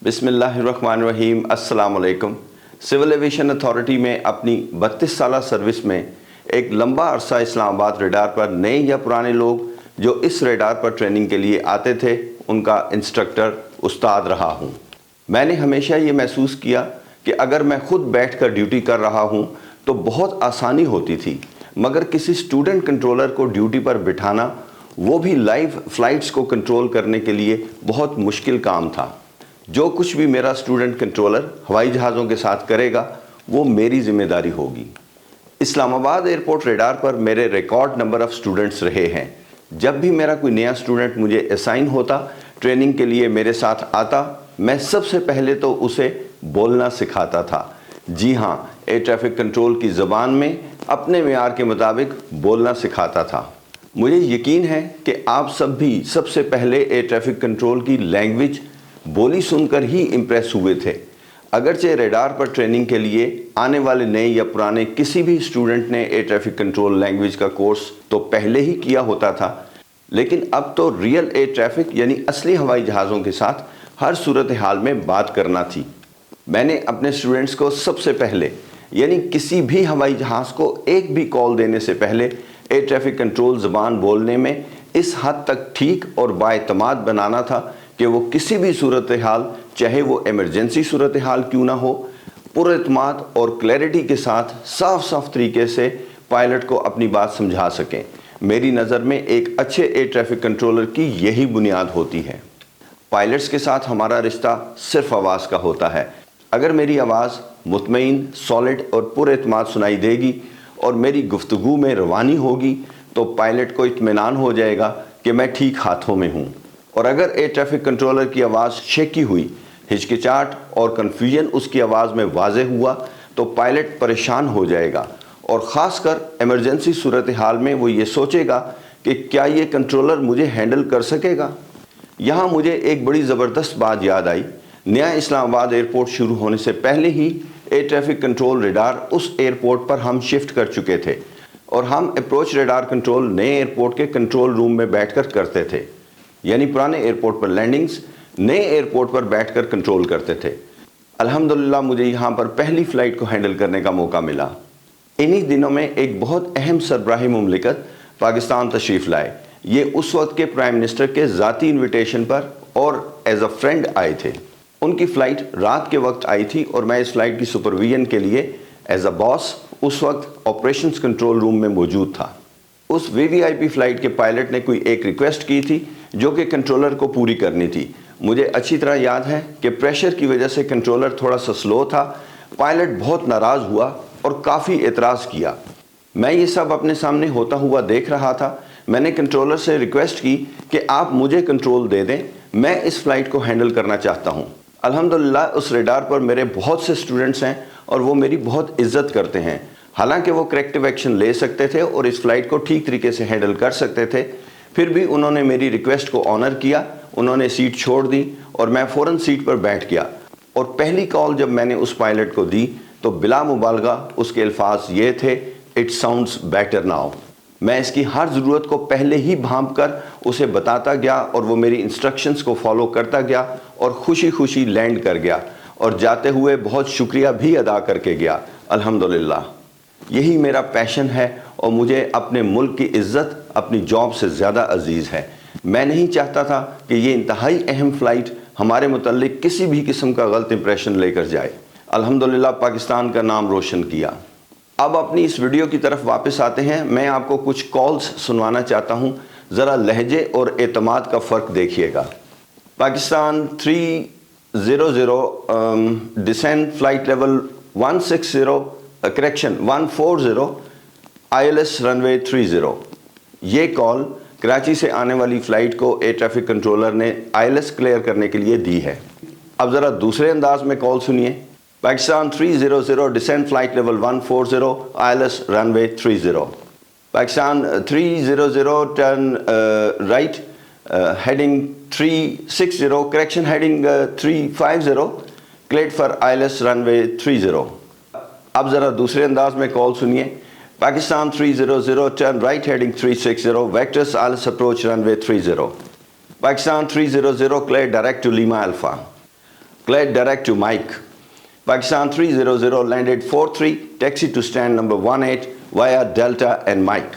بسم اللہ الرحمن الرحیم۔ السلام علیکم۔ سول ایویشن اتھارٹی میں اپنی 32 سالہ سروس میں ایک لمبا عرصہ اسلام آباد ریڈار پر نئے یا پرانے لوگ جو اس ریڈار پر ٹریننگ کے لیے آتے تھے ان کا انسٹرکٹر استاد رہا ہوں۔ میں نے ہمیشہ یہ محسوس کیا کہ اگر میں خود بیٹھ کر ڈیوٹی کر رہا ہوں تو بہت آسانی ہوتی تھی، مگر کسی اسٹوڈنٹ کنٹرولر کو ڈیوٹی پر بٹھانا، وہ بھی لائیو فلائٹس کو کنٹرول کرنے کے لیے بہت مشکل کام تھا۔ جو کچھ بھی میرا اسٹوڈنٹ کنٹرولر ہوائی جہازوں کے ساتھ کرے گا وہ میری ذمہ داری ہوگی۔ اسلام آباد ایئرپورٹ ریڈار پر میرے ریکارڈ نمبر آف اسٹوڈنٹس رہے ہیں۔ جب بھی میرا کوئی نیا اسٹوڈنٹ مجھے اسائن ہوتا، ٹریننگ کے لیے میرے ساتھ آتا، میں سب سے پہلے تو اسے بولنا سکھاتا تھا۔ جی ہاں، ایئر ٹریفک کنٹرول کی زبان میں اپنے معیار کے مطابق بولنا سکھاتا تھا۔ مجھے یقین ہے کہ آپ سب بھی سب سے پہلے ایئر ٹریفک کنٹرول کی لینگویج بولی سن کر ہی امپریس ہوئے تھے۔ اگرچہ ریڈار پر ٹریننگ کے لیے آنے والے نئے یا پرانے کسی بھی اسٹوڈنٹ نے ایئر ٹریفک کنٹرول لینگویج کا کورس تو پہلے ہی کیا ہوتا تھا، لیکن اب تو ریئل ایئر ٹریفک یعنی اصلی ہوائی جہازوں کے ساتھ ہر صورتحال میں بات کرنا تھی۔ میں نے اپنے اسٹوڈنٹس کو سب سے پہلے یعنی کسی بھی ہوائی جہاز کو ایک بھی کال دینے سے پہلے ایئر ٹریفک کنٹرول زبان بولنے میں اس حد تک ٹھیک اور بااعتماد بنانا تھا کہ وہ کسی بھی صورتحال، چاہے وہ ایمرجنسی صورتحال کیوں نہ ہو، پر اعتماد اور کلیئرٹی کے ساتھ صاف طریقے سے پائلٹ کو اپنی بات سمجھا سکیں۔ میری نظر میں ایک اچھے ایئر ٹریفک کنٹرولر کی یہی بنیاد ہوتی ہے۔ پائلٹس کے ساتھ ہمارا رشتہ صرف آواز کا ہوتا ہے۔ اگر میری آواز مطمئن، سالڈ اور پر اعتماد سنائی دے گی اور میری گفتگو میں روانی ہوگی تو پائلٹ کو اطمینان ہو جائے گا کہ میں ٹھیک ہاتھوں میں ہوں۔ اور اگر ایئر ٹریفک کنٹرولر کی آواز شیکی ہوئی، ہچکچاہٹ اور کنفیوژن اس کی آواز میں واضح ہوا تو پائلٹ پریشان ہو جائے گا، اور خاص کر ایمرجنسی صورتحال میں وہ یہ سوچے گا کہ کیا یہ کنٹرولر مجھے ہینڈل کر سکے گا۔ یہاں مجھے ایک بڑی زبردست بات یاد آئی۔ نیا اسلام آباد ایئرپورٹ شروع ہونے سے پہلے ہی ایئر ٹریفک کنٹرول ریڈار اس ایئرپورٹ پر ہم شفٹ کر چکے تھے، اور ہم اپروچ ریڈار کنٹرول نئے ایئرپورٹ کے کنٹرول روم میں بیٹھ کر کرتے تھے، یعنی پرانے ایئرپورٹ پر لینڈنگز نئے ایئرپورٹ پر بیٹھ کر کنٹرول کرتے تھے۔ الحمدللہ مجھے یہاں پر پہلی فلائٹ کو ہینڈل کرنے کا موقع ملا۔ انہی دنوں میں ایک بہت اہم سربراہی مملکت پاکستان تشریف لائے۔ یہ اس وقت کے پرائم منسٹر کے ذاتی انویٹیشن پر اور ایز اے فرینڈ آئے تھے۔ ان کی فلائٹ رات کے وقت آئی تھی اور میں اس فلائٹ کی سپرویژن کے لیے ایز اے باس اس وقت آپریشنز کنٹرول روم میں موجود تھا۔ اس وی وی آئی پی فلائٹ کے پائلٹ نے کوئی ایک ریکویسٹ کی تھی جو کہ کنٹرولر کو پوری کرنی تھی۔ مجھے اچھی طرح یاد ہے کہ پریشر کی وجہ سے کنٹرولر تھوڑا سا سلو تھا۔ پائلٹ بہت ناراض ہوا اور کافی اعتراض کیا۔ میں یہ سب اپنے سامنے ہوتا ہوا دیکھ رہا تھا۔ میں نے کنٹرولر سے ریکویسٹ کی کہ آپ مجھے کنٹرول دے دیں، میں اس فلائٹ کو ہینڈل کرنا چاہتا ہوں۔ الحمدللہ اس ریڈار پر میرے بہت سے اسٹوڈنٹس ہیں اور وہ میری بہت عزت کرتے ہیں۔ حالانکہ وہ کریکٹیو ایکشن لے سکتے تھے اور اس فلائٹ کو ٹھیک طریقے سے ہینڈل کر سکتے تھے، پھر بھی انہوں نے میری ریکویسٹ کو آنر کیا۔ انہوں نے سیٹ چھوڑ دی اور میں فوراً سیٹ پر بیٹھ گیا، اور پہلی کال جب میں نے اس پائلٹ کو دی تو بلا مبالغہ اس کے الفاظ یہ تھے، "اٹ ساؤنڈز بیٹر ناؤ"۔ میں اس کی ہر ضرورت کو پہلے ہی بھانپ کر اسے بتاتا گیا اور وہ میری انسٹرکشنز کو فالو کرتا گیا اور خوشی لینڈ کر گیا، اور جاتے ہوئے بہت شکریہ بھی ادا کر کے گیا۔ الحمدللہ یہی میرا پیشن ہے، اور مجھے اپنے ملک کی عزت اپنی جاب سے زیادہ عزیز ہے۔ میں نہیں چاہتا تھا کہ یہ انتہائی اہم فلائٹ ہمارے متعلق کسی بھی قسم کا غلط امپریشن لے کر جائے۔ الحمدللہ پاکستان کا نام روشن کیا۔ اب اپنی اس ویڈیو کی طرف واپس آتے ہیں۔ میں آپ کو کچھ کالز سنوانا چاہتا ہوں، ذرا لہجے اور اعتماد کا فرق دیکھیے گا۔ Pakistan 300 descent flight level 140 ILS runway 30۔ یہ کال کراچی سے آنے والی فلائٹ کو ایئر ٹریفک کنٹرولر نے ILS کلیئر کرنے کے لیے دی ہے۔ اب ذرا دوسرے انداز میں کال سنیے۔ Pakistan 300 descent flight level 140 ILS runway 30۔ Pakistan 300 turn right heading 360 correction heading 350 cleared for ILS runway 30۔ اب ذرا دوسرے انداز میں کال سنیے۔ Pakistan 300 turn right heading 360 vectors ILS approach runway 30۔ Pakistan 300 clear direct to Lima Alpha. cleared direct to Mike. Pakistan 300 landed 4-3, taxi to stand number 18 via Delta and Mike.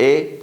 A,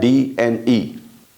D&E।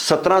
17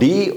D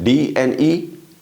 D&E,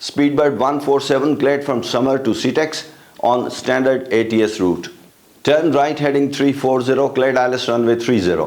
Speedbird 147 cleared from Summer to CTEX on standard ATS route. Turn right heading 340 cleared ILS runway 30।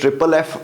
FFF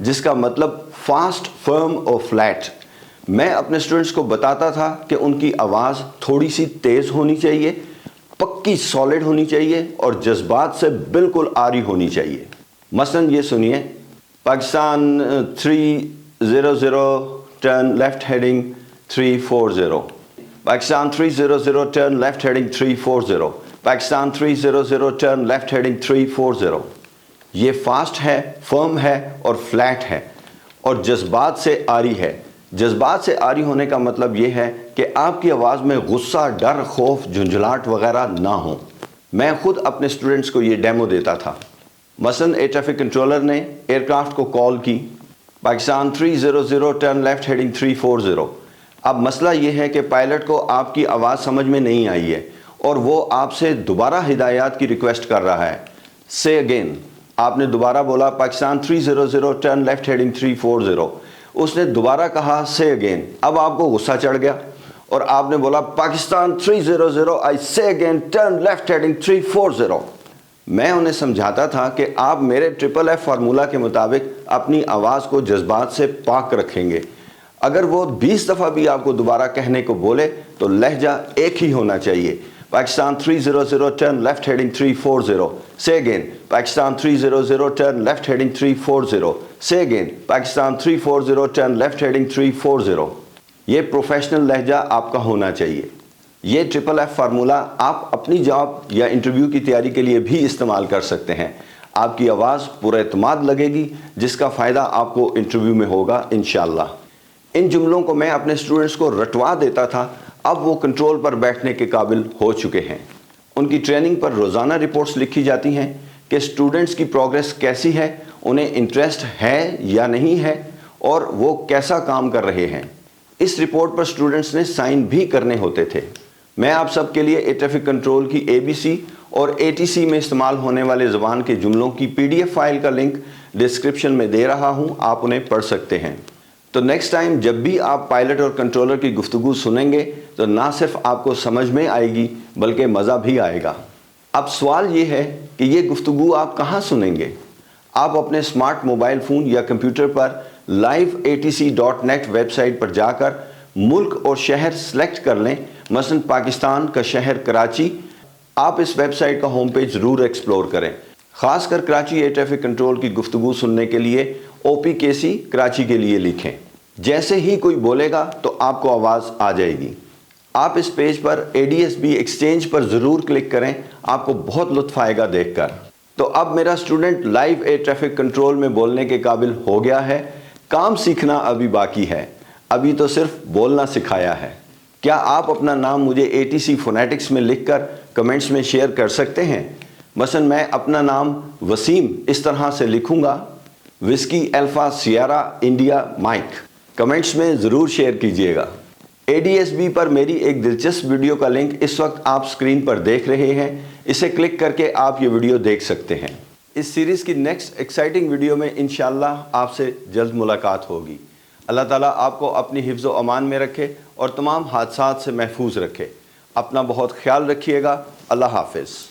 جس کا مطلب fast, فرم اور flat. میں اپنے students کو بتاتا تھا کہ ان کی آواز تھوڑی سی تیز ہونی چاہیے، پکی سالڈ ہونی چاہیے اور جذبات سے بالکل آری ہونی چاہیے۔ مثلا یہ سنیے، Pakistan 300 turn left heading 340، Pakistan 300 turn left heading 340، Pakistan 300 turn left heading 340۔ یہ فاسٹ ہے، فرم ہے اور فلیٹ ہے اور جذبات سے آری ہے۔ جذبات سے آری ہونے کا مطلب یہ ہے کہ آپ کی آواز میں غصہ، ڈر، خوف، جھنجھلاہٹ وغیرہ نہ ہوں۔ میں خود اپنے اسٹوڈنٹس کو یہ ڈیمو دیتا تھا۔ مثلا ایئر ٹریفک کنٹرولر نے ایئر کرافٹ کو کال کی، پاکستان 300 ٹرن لیفٹ ہیڈنگ 340۔ اب مسئلہ یہ ہے کہ پائلٹ کو آپ کی آواز سمجھ میں نہیں آئی ہے اور وہ آپ سے دوبارہ ہدایات کی ریکویسٹ کر رہا ہے۔ سے اگین، آپ نے دوبارہ بولا پاکستان 300 ٹرن لیفٹ ہیڈنگ 340۔ اس نے دوبارہ کہا سے اگین۔ اب آپ کو غصہ چڑھ گیا اور آپ نے بولا پاکستان 300 آئی سے اگین ٹرن لیفٹ ہیڈنگ 340۔ میں انہیں سمجھاتا تھا کہ آپ میرے FFF فارمولہ کے مطابق اپنی آواز کو جذبات سے پاک رکھیں گے۔ اگر وہ 20 دفعہ بھی آپ کو دوبارہ کہنے کو بولے تو لہجہ ایک ہی ہونا چاہیے۔ Pakistan 300 turn left heading 340۔ سے again, Pakistan 300 turn left heading 340۔ سے again, Pakistan 340 turn left heading 340۔ یہ پروفیشنل لہجہ آپ کا ہونا چاہیے۔ یہ FFF فارمولہ آپ اپنی جاب یا انٹرویو کی تیاری کے لیے بھی استعمال کر سکتے ہیں۔ آپ کی آواز پر اعتماد لگے گی، جس کا فائدہ آپ کو انٹرویو میں ہوگا انشاءاللہ۔ ان جملوں کو میں اپنے اسٹوڈنٹس کو رٹوا دیتا تھا، اب وہ کنٹرول پر بیٹھنے کے قابل ہو چکے ہیں۔ ان کی ٹریننگ پر روزانہ رپورٹس لکھی جاتی ہیں کہ اسٹوڈنٹس کی پروگریس کیسی ہے، انہیں انٹرسٹ ہے یا نہیں ہے اور وہ کیسا کام کر رہے ہیں۔ اس رپورٹ پر اسٹوڈنٹس نے سائن بھی کرنے ہوتے تھے۔ میں آپ سب کے لیے ایئر ٹریفک کنٹرول کی ABC اور ATC میں استعمال ہونے والے زبان کے جملوں کی PDF فائل کا لنک ڈسکرپشن میں دے رہا ہوں، آپ انہیں پڑھ سکتے ہیں۔ تو نیکسٹ ٹائم جب بھی آپ پائلٹ اور کنٹرولر کی گفتگو سنیں گے تو نہ صرف آپ کو سمجھ میں آئے گی بلکہ مزہ بھی آئے گا۔ اب سوال یہ ہے کہ یہ گفتگو آپ کہاں سنیں گے؟ آپ اپنے اسمارٹ موبائل فون یا کمپیوٹر پر liveatc.net ویب سائٹ پر جا کر ملک اور شہر سلیکٹ کر لیں، مثلا پاکستان کا شہر کراچی۔ آپ اس ویب سائٹ کا ہوم پیج ضرور ایکسپلور کریں۔ خاص کر کراچی ایئر ٹریفک کنٹرول کی گفتگو سننے کے لیے OPKC کراچی کے لیے لکھیں۔ جیسے ہی کوئی بولے گا تو آپ کو آواز آ جائے گی۔ آپ اس پیج پر ADSB ایکسچینج پر ضرور کلک کریں، آپ کو بہت لطف آئے گا دیکھ کر۔ تو اب میرا student live air traffic control میں بولنے کے قابل ہو گیا ہے۔ کام سیکھنا ابھی باقی ہے، ابھی تو صرف بولنا سکھایا ہے۔ کیا آپ اپنا نام مجھے ATC فونیٹکس میں لکھ کر کمنٹس میں شیئر کر سکتے ہیں؟ مثلا میں اپنا نام وسیم اس طرح سے لکھوں گا، whiskey alpha sierra India Mike. Comments میں ضرور شیئر کیجئے گا۔ ADSB پر میری ایک دلچسپ ویڈیو کا لنک اس وقت آپ سکرین پر دیکھ رہے ہیں، اسے کلک کر کے آپ یہ ویڈیو دیکھ سکتے ہیں۔ اس سیریز کی نیکسٹ ایکسائٹنگ ویڈیو میں انشاءاللہ آپ سے جلد ملاقات ہوگی۔ اللہ تعالیٰ آپ کو اپنی حفظ و امان میں رکھے اور تمام حادثات سے محفوظ رکھے۔ اپنا بہت خیال رکھیے گا۔ اللہ حافظ۔